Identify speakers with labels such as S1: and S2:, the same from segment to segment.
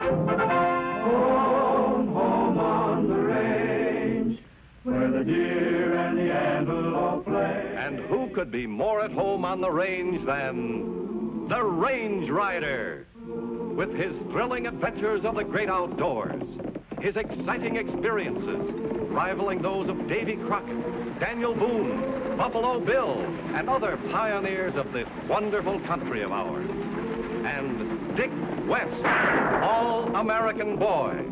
S1: Home, home on the range, where the deer and the antelope play.
S2: And who could be more at home on the range than the Range Rider? With his thrilling adventures of the great outdoors, his exciting experiences rivaling those of Davy Crockett, Daniel Boone, Buffalo Bill, and other pioneers of this wonderful country of ours. And Dick West, All-American Boy.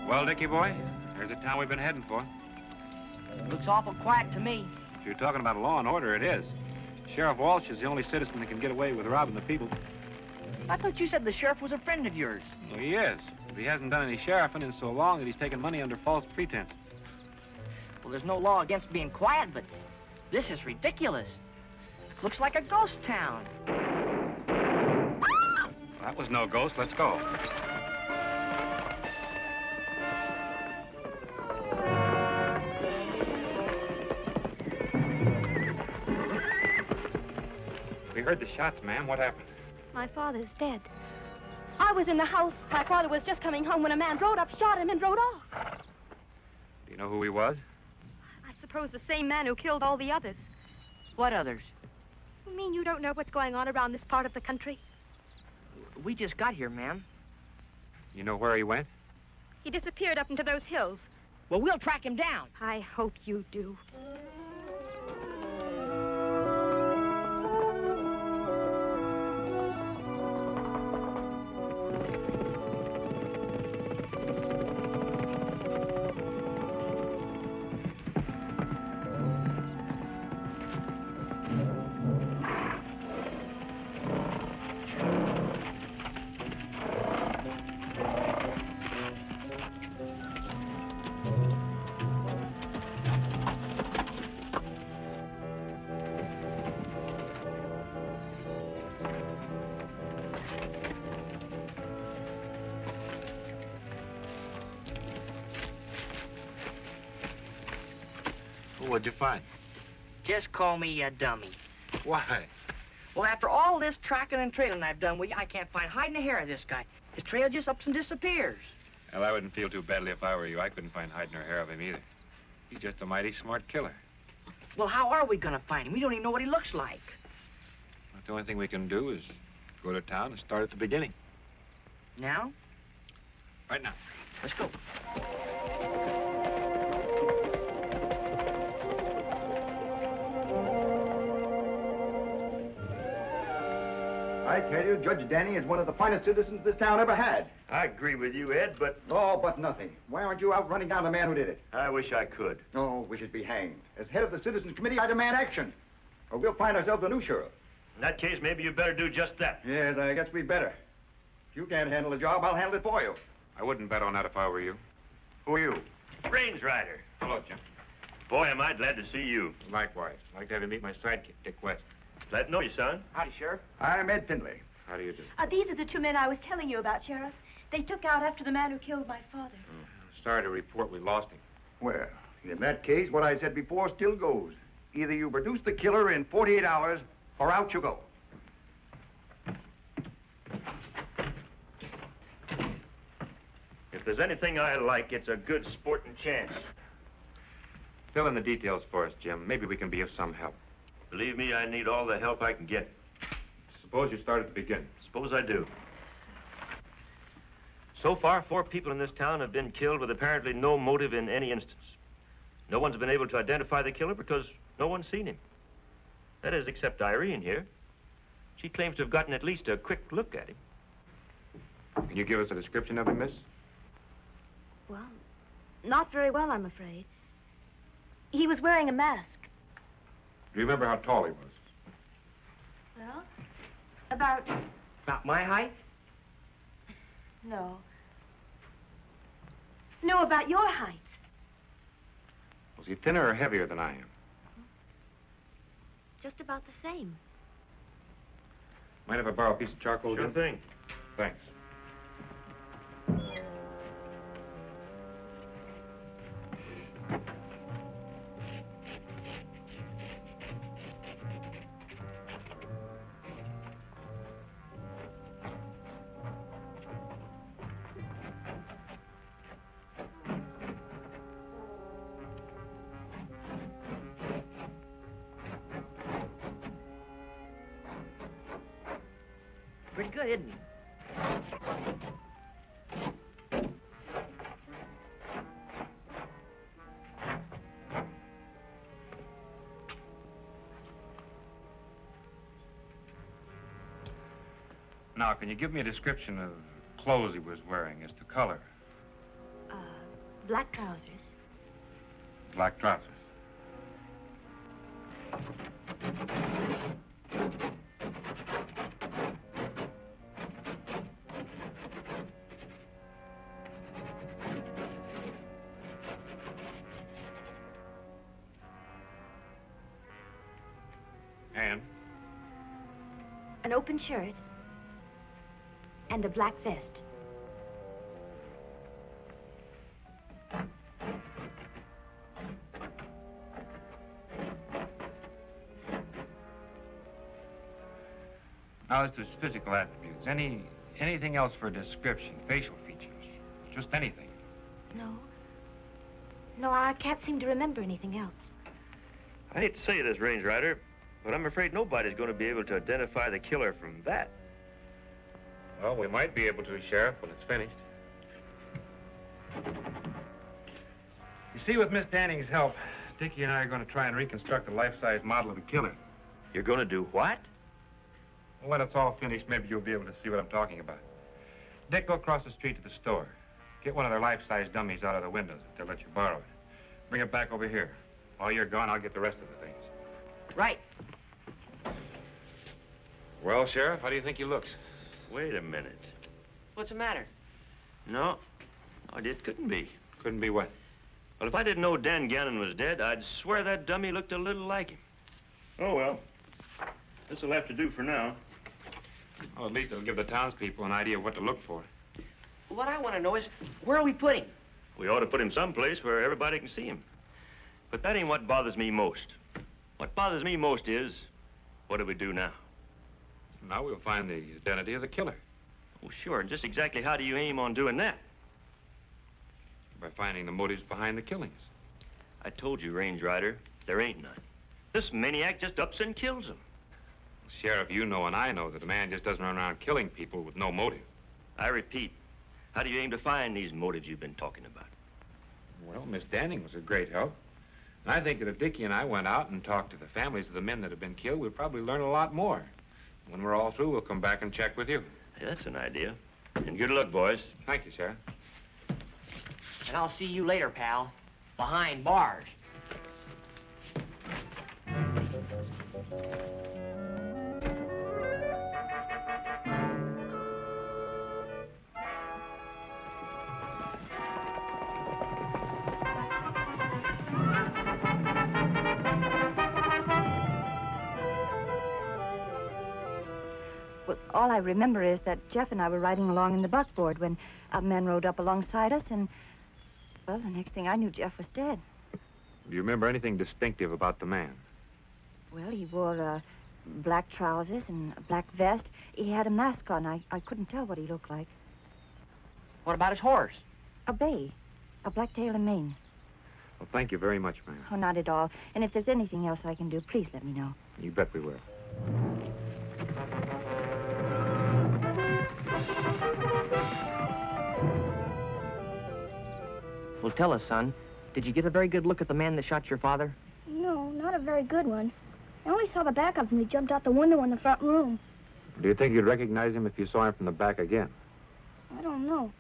S3: Well, Dickie boy, there's the town we've been heading for.
S4: Looks awful quiet to me.
S3: If you're talking about law and order, it is. Sheriff Walsh is the only citizen that can get away with robbing the people.
S4: I thought you said the sheriff was a friend of yours.
S3: Well, he is. But he hasn't done any sheriffing in so long that he's taken money under false pretense.
S4: Well, there's no law against being quiet, but this is ridiculous. Looks like a ghost town.
S3: Well, that was no ghost. Let's go. We heard the shots, ma'am. What happened?
S5: My father's dead. I was in the house. My father was just coming home when a man rode up, shot him, and rode off.
S3: Do you know who he was?
S5: I suppose the same man who killed all the others.
S4: What others?
S5: You mean you don't know what's going on around this part of the country?
S4: We just got here, ma'am.
S3: You know where he went?
S5: He disappeared up into those hills.
S4: Well, we'll track him down.
S5: I hope you do.
S3: What'd you find?
S4: Just call me a dummy.
S3: Why?
S4: Well, after all this tracking and trailing I've done with you, I can't find hide in the hair of this guy. His trail just ups and disappears.
S3: Well, I wouldn't feel too badly if I were you. I couldn't find hide nor hair of him either. He's just a mighty smart killer.
S4: Well, how are we going to find him? We don't even know what he looks like.
S3: Well, the only thing we can do is go to town and start at the beginning.
S4: Now?
S3: Right now.
S4: Let's go.
S6: I tell you, Judge Danny is one of the finest citizens this town ever had.
S7: I agree with you, Ed, but...
S6: Oh, but nothing. Why aren't you out running down the man who did it?
S7: I wish I could.
S6: Oh, we should be hanged. As head of the Citizens Committee, I demand action. Or we'll find ourselves a new sheriff.
S7: In that case, maybe you better do just that.
S6: Yes, I guess we'd better. If you can't handle the job, I'll handle it for you.
S3: I wouldn't bet on that if I were you.
S6: Who are you?
S7: Range Rider.
S3: Hello, Jim.
S7: Boy, am I glad to see you.
S3: Likewise. I'd like to have you meet my sidekick, Dick West.
S7: Glad to know you, son.
S4: Howdy, Sheriff.
S6: I'm Ed Finley.
S3: How do you do?
S5: These are the two men I was telling you about, Sheriff. They took out after the man who killed my father.
S3: Sorry to report we lost him.
S6: Well, in that case, what I said before still goes. Either you produce the killer in 48 hours, or out you go.
S7: If there's anything I like, it's a good sporting chance.
S3: Fill in the details for us, Jim. Maybe we can be of some help.
S7: Believe me, I need all the help I can get.
S3: Suppose you start at the beginning.
S7: Suppose I do. So far, 4 people in this town have been killed with apparently no motive in any instance. No one's been able to identify the killer because no one's seen him. That is, except Irene here. She claims to have gotten at least a quick look at him.
S3: Can you give us a description of him, miss?
S5: Well, not very well, I'm afraid. He was wearing a mask.
S3: Do you remember how tall he was?
S5: Well, about...
S4: About my height?
S5: No. No, about your height.
S3: Was he thinner or heavier than I am?
S5: Just about the same.
S3: Mind if I borrow a piece of charcoal?
S7: Sure
S3: Jim?
S7: thing.
S3: Thanks.
S4: Pretty good, isn't he?
S3: Now, can you give me a description of clothes he was wearing as to color?
S5: Black trousers.
S3: Black trousers. And?
S5: An open shirt. And a black vest.
S3: Now, as to his physical attributes, anything else for a description? Facial features? Just anything?
S5: No. No, I can't seem to remember anything else.
S7: I hate to say this, Range Rider, but I'm afraid nobody's going to be able to identify the killer from that.
S3: Well, we might be able to, Sheriff, when it's finished. You see, with Miss Danning's help, Dickie and I are going to try and reconstruct a life-size model of the killer.
S7: You're going to do what?
S3: Well, when it's all finished, maybe you'll be able to see what I'm talking about. Dick, go across the street to the store. Get one of their life-size dummies out of the windows if they'll let you borrow it. Bring it back over here. While you're gone, I'll get the rest of the things.
S4: Right.
S3: Well, Sheriff, how do you think he looks?
S7: Wait a minute.
S4: What's the matter?
S7: No, it couldn't be.
S3: Couldn't be what?
S7: Well, if I didn't know Dan Gannon was dead, I'd swear that dummy looked a little like him. Oh, well. This'll have to do for now.
S3: Well, at least it'll give the townspeople an idea of what to look for.
S4: What I want to know is, where are we putting him?
S7: We ought to put him someplace where everybody can see him. But that ain't what bothers me most. What bothers me most is, what do we do now?
S3: Now we'll find the identity of the killer.
S7: Oh, sure. And just exactly how do you aim on doing that?
S3: By finding the motives behind the killings.
S7: I told you, Range Rider, there ain't none. This maniac just ups and kills them.
S3: Sheriff, you know and I know that a man just doesn't run around killing people with no motive.
S7: I repeat, how do you aim to find these motives you've been talking about?
S3: Well, Miss Danning was a great help. And I think that if Dickie and I went out and talked to the families of the men that have been killed, we'd probably learn a lot more. When we're all through, we'll come back and check with you.
S7: Hey, that's an idea. And good luck, boys.
S3: Thank you, Sheriff.
S4: And I'll see you later, pal. Behind bars.
S8: Well, all I remember is that Jeff and I were riding along in the buckboard when a man rode up alongside us, and, well, the next thing I knew, Jeff was dead.
S3: Do you remember anything distinctive about the man?
S8: Well, he wore black trousers and a black vest. He had a mask on. I couldn't tell what he looked like.
S4: What about his horse?
S8: A bay, a black tail and mane.
S3: Well, thank you very much, ma'am.
S8: Oh, not at all. And if there's anything else I can do, please let me know.
S3: You bet we will.
S4: Well, tell us, son. Did you get a very good look at the man that shot your father?
S5: No, not a very good one. I only saw the back of him. He jumped out the window in the front room.
S3: Do you think you'd recognize him if you saw him from the back again?
S5: I don't know.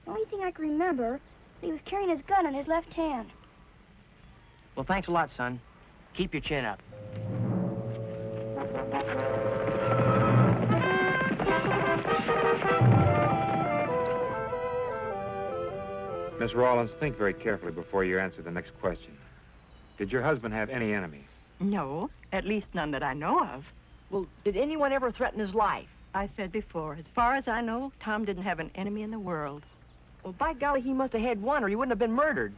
S5: The only thing I can remember, he was carrying his gun in his left hand.
S4: Well, thanks a lot, son. Keep your chin up.
S3: Miss Rawlins, think very carefully before you answer the next question. Did your husband have any enemies?
S9: No, at least none that I know of.
S4: Well, did anyone ever threaten his life?
S9: I said before, as far as I know, Tom didn't have an enemy in the world.
S4: Well, by golly, he must have had one, or he wouldn't have been murdered.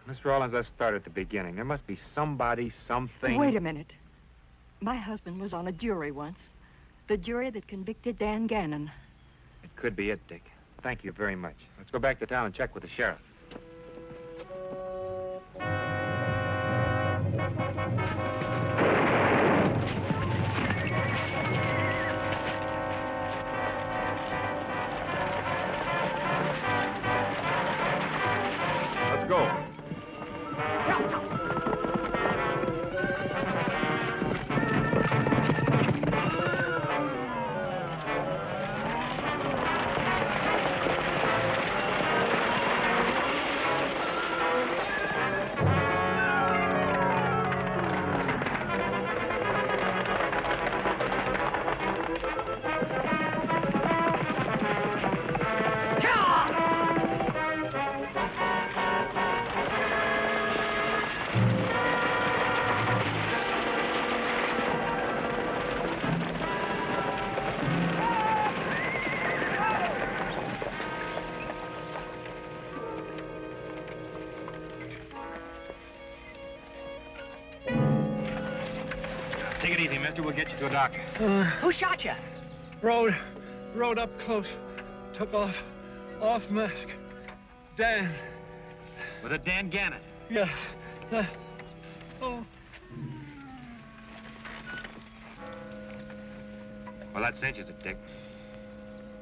S3: Miss Rawlins, let's start at the beginning. There must be somebody, something...
S9: Wait a minute. My husband was on a jury once. The jury that convicted Dan Gannon.
S3: It could be it, Dick. Thank you very much. Let's go back to town and check with the sheriff. Let's go. Take it easy, mister. We'll get you to a doctor.
S4: Who shot you?
S10: Rode up close. Took off mask. Dan.
S3: Was it Dan Gannon?
S10: Yes. Oh.
S3: Well, that cinches it, Dick.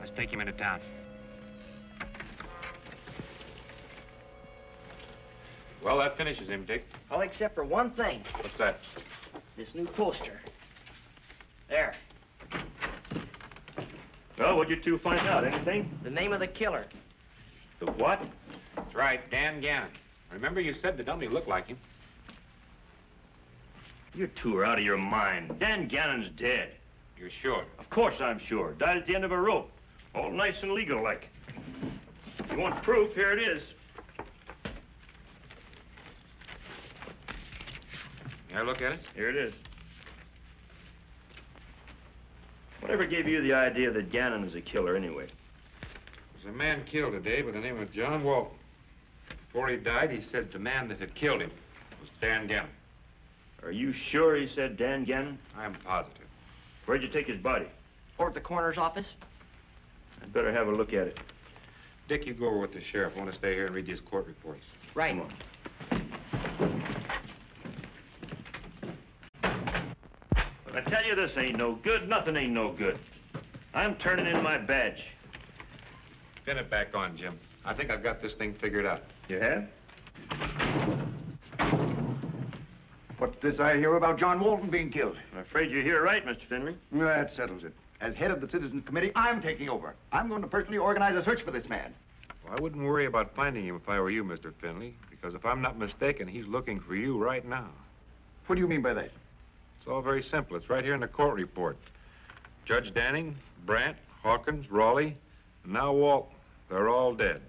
S3: Let's take him into town. Well, that finishes him, Dick.
S4: All except for one thing.
S3: What's that?
S4: This new poster. There.
S7: Well, what'd you two find out? Anything?
S4: The name of the killer.
S7: The what?
S3: That's right, Dan Gannon. Remember you said the dummy looked like him.
S7: You two are out of your mind. Dan Gannon's dead.
S3: You're sure?
S7: Of course I'm sure. Died at the end of a rope. All nice and legal-like. If you want proof, here it is.
S3: May I look at it?
S7: Here it is. Whatever gave you the idea that Gannon is a killer, anyway?
S3: There's a man killed today by the name of John Walton. Before he died, he said the man that had killed him was Dan Gannon.
S7: Are you sure he said Dan Gannon?
S3: I'm positive.
S7: Where'd you take his body?
S4: Or at the coroner's office?
S7: I'd better have a look at it.
S3: Dick, you go over with the sheriff. I want to stay here and read these court reports.
S4: Right.
S7: Come on. I tell you, this ain't no good. Nothing ain't no good. I'm turning in my badge.
S3: Pin it back on, Jim. I think I've got this thing figured out.
S7: You have?
S6: What's this I hear about John Walton being killed?
S7: I'm afraid you're here right, Mr. Finley.
S6: Well, that settles it. As head of the Citizens Committee, I'm taking over. I'm going to personally organize a search for this man.
S3: Well, I wouldn't worry about finding him if I were you, Mr. Finley, because if I'm not mistaken, he's looking for you right now.
S6: What do you mean by that?
S3: It's all very simple. It's right here in the court report. Judge Danning, Brandt, Hawkins, Raleigh, and now Walton. They're all dead.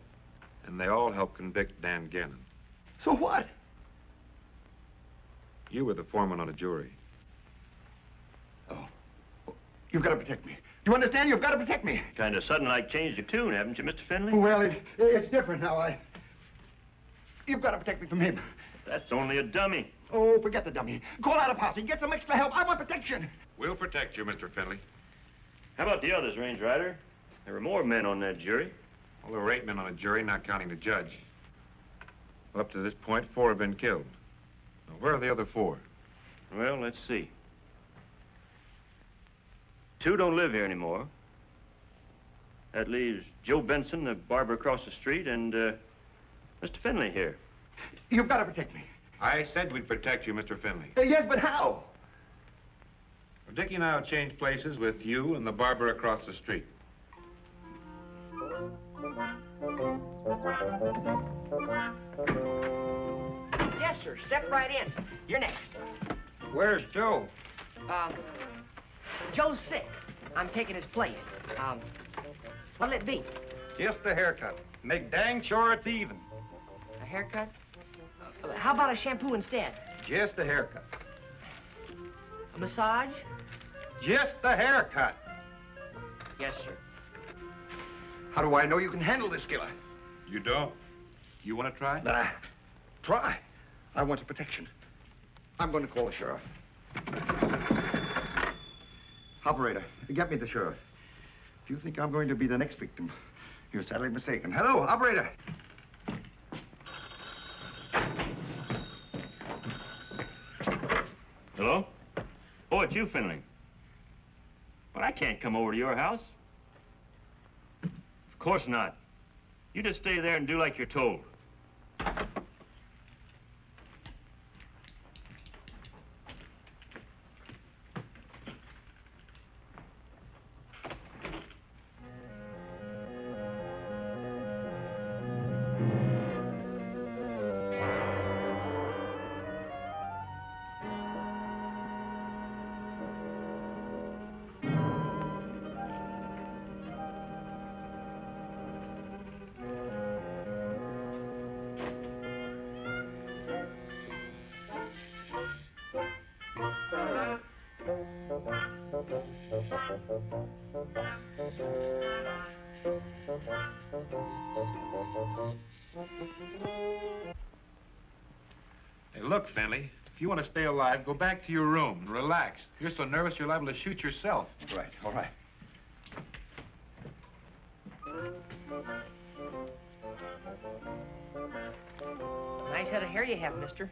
S3: And they all helped convict Dan Gannon.
S6: So what?
S3: You were the foreman on a jury.
S6: Oh. You've got to protect me. Do you understand? You've got to protect me.
S7: Kind of sudden like changed your tune, haven't you, Mr. Finley?
S6: Well, it's different now. You've got to protect me from him.
S7: That's only a dummy.
S6: Oh, forget the dummy. Call out a posse. Get some extra help. I want protection.
S3: We'll protect you, Mr. Finley.
S7: How about the others, Range Rider? There were more men on that jury.
S3: Well, there were 8 men on a jury, not counting the judge. Well, up to this point, 4 have been killed. Now, where are the other 4?
S7: Well, let's see. 2 don't live here anymore. That leaves Joe Benson, the barber across the street, and Mr. Finley here.
S6: You've got to protect me.
S3: I said we'd protect you, Mr. Finley.
S6: Yes, but how?
S3: Well, Dickie and I will change places with you and the barber across the street.
S4: Yes, sir. Step right in. You're next.
S10: Where's Joe?
S4: Joe's sick. I'm taking his place. What'll it be?
S10: Just a haircut. Make dang sure it's even.
S4: A haircut? How about a shampoo instead?
S10: Just a haircut.
S4: A massage?
S10: Just a haircut.
S4: Yes, sir.
S6: How do I know you can handle this killer?
S3: You don't? You want to try?
S6: Try. I want some protection. I'm going to call the sheriff. Operator, get me the sheriff. If you think I'm going to be the next victim, you're sadly mistaken. Hello, operator.
S7: Hello? Oh, it's you, Finley. Well, I can't come over to your house. Of course not. You just stay there and do like you're told.
S3: Hey, look, Finley, if you want to stay alive, go back to your room and relax. You're so nervous you're liable to shoot yourself.
S6: Right, all right.
S4: Nice head of hair you have, mister.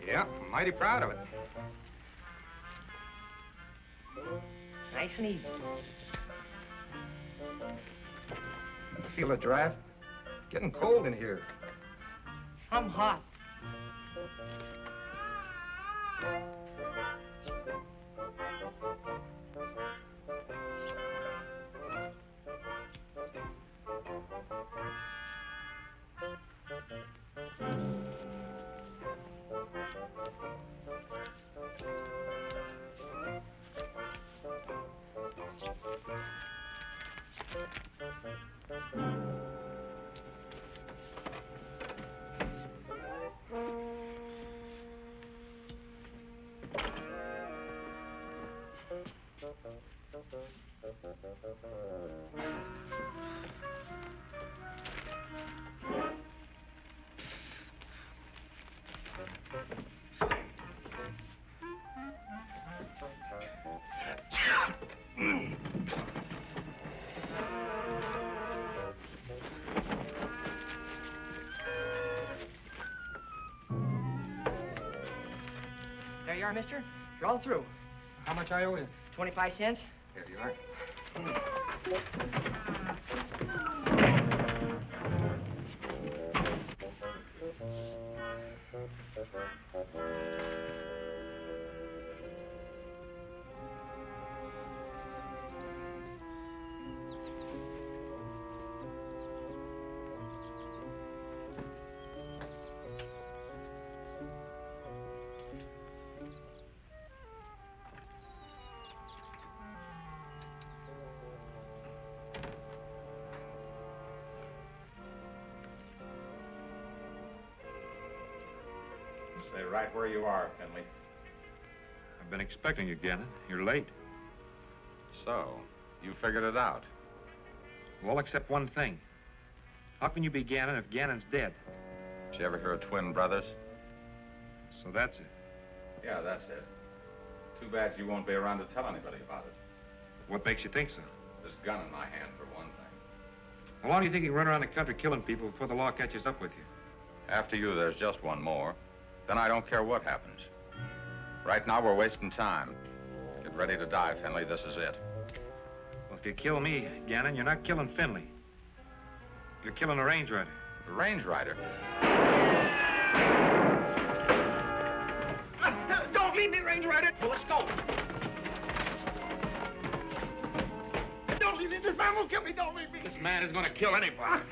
S10: Yeah, I'm mighty proud of it.
S4: Nice and easy.
S10: Feel a draft? Getting cold in here.
S4: I'm hot. There you are, mister. You're all through.
S10: How much I owe you?
S4: 25 cents.
S10: Here you are.
S3: Stay right where you are, Finley. I've been expecting you, Gannon. You're late.
S11: So, you figured it out.
S3: Well, except one thing. How can you be Gannon if Gannon's dead?
S11: Did you ever hear of twin brothers?
S3: So that's it.
S11: Yeah, that's it. Too bad you won't be around to tell anybody about it.
S3: What makes you think so?
S11: This gun in my hand, for one thing.
S3: How long do you think you can run around the country killing people before the law catches up with you?
S11: After you, there's just one more. Then I don't care what happens. Right now, we're wasting time. Get ready to die, Finley. This is it.
S3: Well, if you kill me, Gannon, you're not killing Finley. You're killing a range rider.
S11: The range rider?
S6: Don't kill me, don't leave me.
S3: This man is going to kill anybody.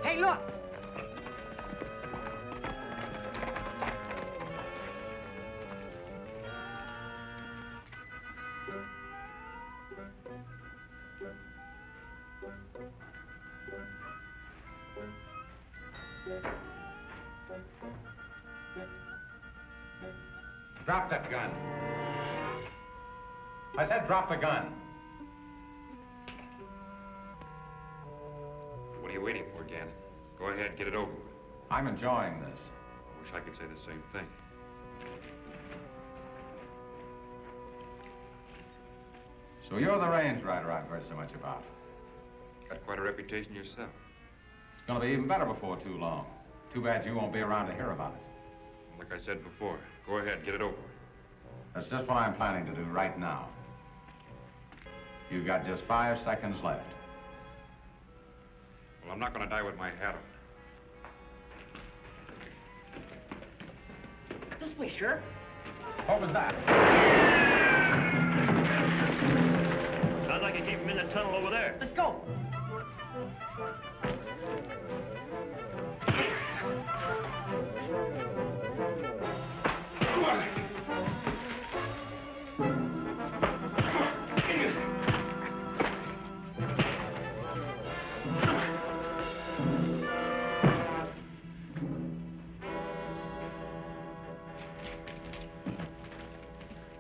S4: Hey, look!
S11: Drop that gun. I said drop the gun.
S3: What are you waiting for, Gannon? Go ahead, get it over with.
S11: I'm enjoying this.
S3: I wish I could say the same thing.
S11: So you're the range rider I've heard so much about.
S3: Got quite a reputation yourself.
S11: It's going to be even better before too long. Too bad you won't be around to hear about it.
S3: Like I said before, go ahead, get it over with.
S11: That's just what I'm planning to do right now. You've got just 5 seconds left.
S3: Well, I'm not going to die with my hat on.
S4: This way, Sheriff.
S11: What was that?
S7: Sounds like you keep him in the tunnel over there.
S4: Let's go.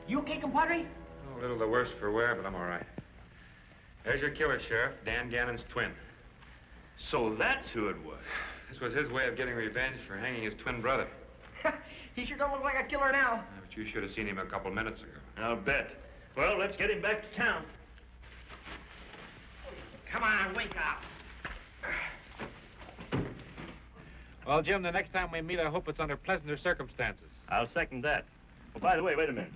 S4: You okay, compadre?
S3: A little the worse for wear, but I'm all right. There's your killer, Sheriff, Dan Gannon's twin.
S7: So that's who it was.
S3: This was his way of getting revenge for hanging his twin brother.
S4: He sure don't look like a killer now.
S3: But you should have seen him a couple minutes ago.
S7: I'll bet. Well, let's get him back to town.
S4: Come on, wake up.
S3: Well, Jim, the next time we meet, I hope it's under pleasanter circumstances.
S7: I'll second that. Oh, by the way, wait a minute.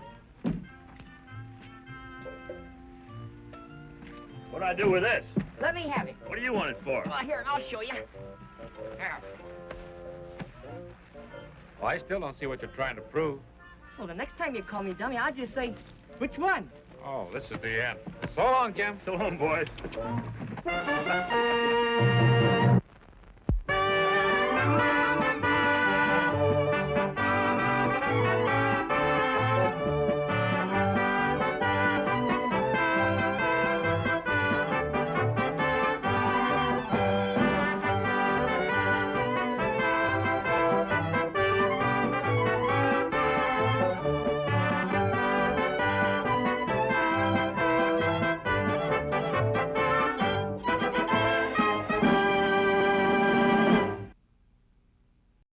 S7: What do I do with this?
S4: Let me have it.
S7: What do you want it for?
S4: Well, here, I'll show you. Here.
S3: Well, I still don't see what you're trying to prove.
S4: Well, the next time you call me dummy, I'll just say, which one?
S3: Oh, this is the end. So long, Jim.
S7: So long, boys.